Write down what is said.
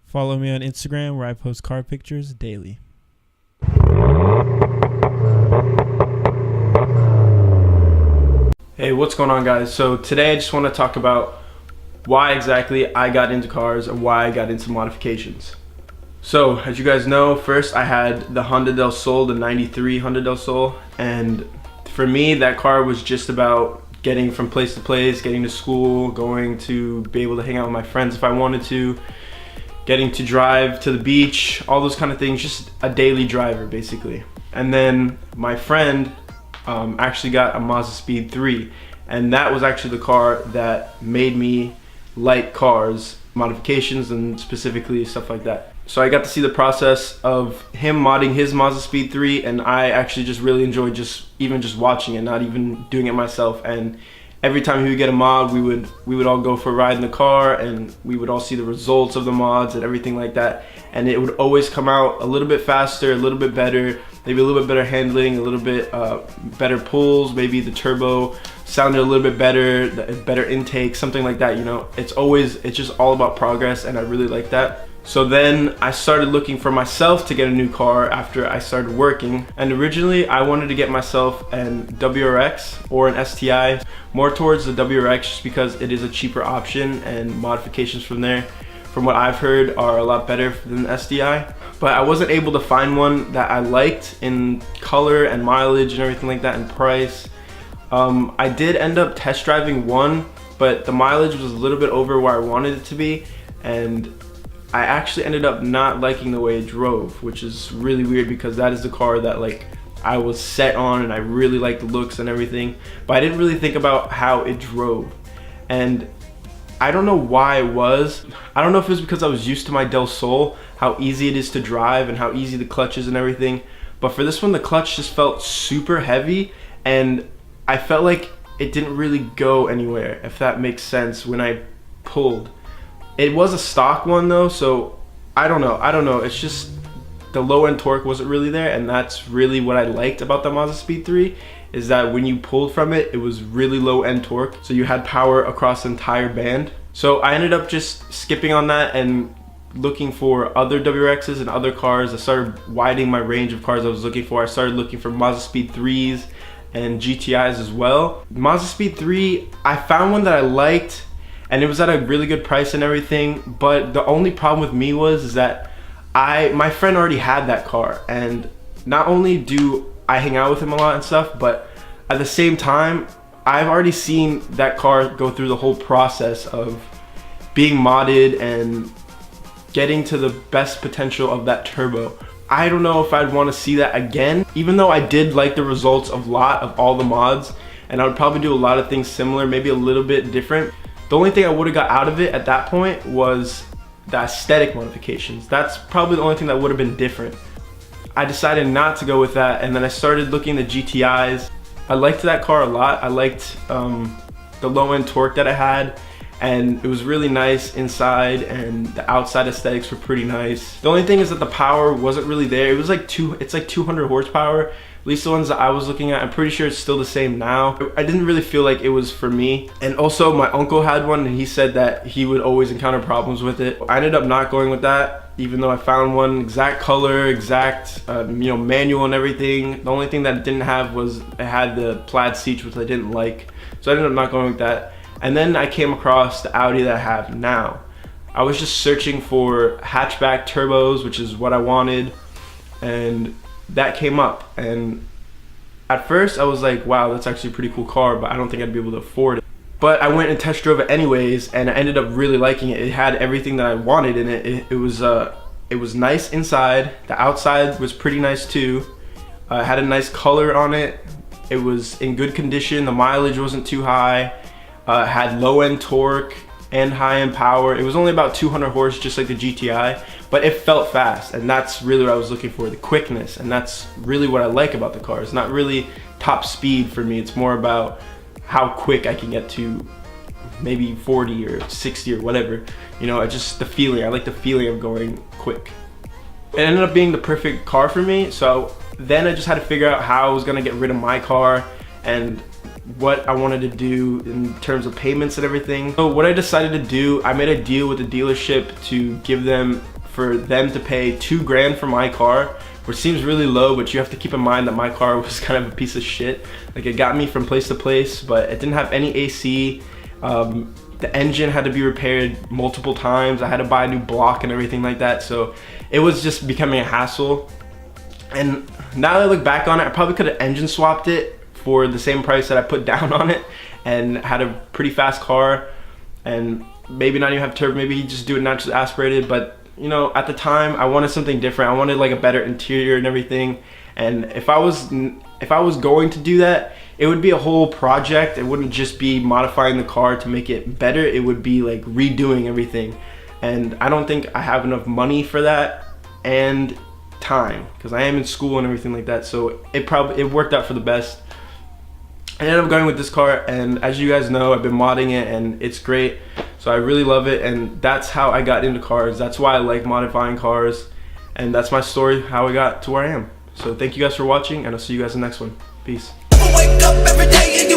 Follow me on Instagram where I post car pictures daily. Hey, what's going on, guys? So today I just want to talk about why exactly I got into cars and why I got into modifications. So as you guys know, first I had the Honda del Sol, the 93 Honda del Sol, and for me that car was just about getting from place to place, getting to school, going to be able to hang out with my friends if I wanted to, getting to drive to the beach, all those kind of things, just a daily driver basically. And then my friend actually got a Mazda Speed 3, and that was actually the car that made me like cars, modifications, and specifically stuff like that. So I got to see the process of him modding his Mazda Speed 3, and I actually just really enjoyed just watching it, not even doing it myself. And every time he would get a mod, we would all go for a ride in the car, and we would all see the results of the mods and everything like that. And it would always come out a little bit faster, a little bit better, maybe a little bit better handling, a little bit better pulls, maybe the turbo sounded a little bit better, better intake, something like that. You know, it's just all about progress, and I really like that. So then I started looking for myself to get a new car after I started working, and originally I wanted to get myself an WRX or an STI, more towards the WRX just because it is a cheaper option, and modifications from there, from what I've heard, are a lot better than the STI. But I wasn't able to find one that I liked in color and mileage and everything like that, and price. I did end up test driving one, but the mileage was a little bit over where I wanted it to be, and I actually ended up not liking the way it drove, which is really weird because that is the car that like I was set on, and I really liked the looks and everything, but I didn't really think about how it drove. And I don't know why it was. I don't know if it was because I was used to my Del Sol, how easy it is to drive and how easy the clutch is and everything, but for this one the clutch just felt super heavy, and I felt like it didn't really go anywhere, if that makes sense, when I pulled. It was a stock one though, so I don't know. It's just the low end torque wasn't really there, and that's really what I liked about the Mazda Speed 3, is that when you pulled from it, it was really low end torque, so you had power across the entire band. So I ended up just skipping on that and looking for other WRXs and other cars. I started widening my range of cars I was looking for. I started looking for Mazda Speed 3s and GTIs as well. Mazda Speed 3, I found one that I liked, and it was at a really good price and everything, but the only problem with me is that my friend already had that car, and not only do I hang out with him a lot and stuff, but at the same time I've already seen that car go through the whole process of being modded and getting to the best potential of that turbo. I don't know if I'd want to see that again, even though I did like the results of all the mods, and I would probably do a lot of things similar, maybe a little bit different. The only thing I would have got out of it at that point was the aesthetic modifications. That's probably the only thing that would have been different. I decided not to go with that, and then I started looking at GTIs. I liked that car a lot. I liked the low end torque that it had, and it was really nice inside, and the outside aesthetics were pretty nice. The only thing is that the power wasn't really there. It was like it's like 200 horsepower. At least the ones that I was looking at, I'm pretty sure it's still the same now. I didn't really feel like it was for me. And also my uncle had one, and he said that he would always encounter problems with it. I ended up not going with that, even though I found one exact color, exact manual and everything. The only thing that it didn't have was it had the plaid seats, which I didn't like. So I ended up not going with that. And then I came across the Audi that I have now. I was just searching for hatchback turbos, which is what I wanted, and that came up. And at first I was like, wow, that's actually a pretty cool car, but I don't think I'd be able to afford it. But I went and test drove it anyways, and I ended up really liking it. It had everything that I wanted in it. It was nice inside. The outside was pretty nice too. It had a nice color on it. It was in good condition. The mileage wasn't too high. Had low end torque and high end power. It was only about 200 horse, just like the GTI, but it felt fast, and that's really what I was looking for, the quickness. And that's really what I like about the car. It's not really top speed for me. It's more about how quick I can get to maybe 40 or 60 or whatever. Just the feeling. I like the feeling of going quick. It ended up being the perfect car for me. So then I just had to figure out how I was gonna get rid of my car and what I wanted to do in terms of payments and everything. So what I decided to do, I made a deal with the dealership to give them for them to pay $2 grand for my car, which seems really low, but you have to keep in mind that my car was kind of a piece of shit. Like, it got me from place to place, but it didn't have any AC. The engine had to be repaired multiple times. I had to buy a new block and everything like that. So it was just becoming a hassle. And now that I look back on it, I probably could have engine swapped it for the same price that I put down on it and had a pretty fast car, and maybe not even have turbo, maybe just do it naturally aspirated. But you know, at the time I wanted something different. I wanted like a better interior and everything, and if I was going to do that, it would be a whole project. It wouldn't just be modifying the car to make it better. It would be like redoing everything, and I don't think I have enough money for that and time, because I am in school and everything like that. So it worked out for the best. I ended up going with this car, and as you guys know, I've been modding it and it's great. So I really love it, and that's how I got into cars. That's why I like modifying cars, and that's my story, how I got to where I am. So thank you guys for watching, and I'll see you guys in the next one. Peace. Wake up every day.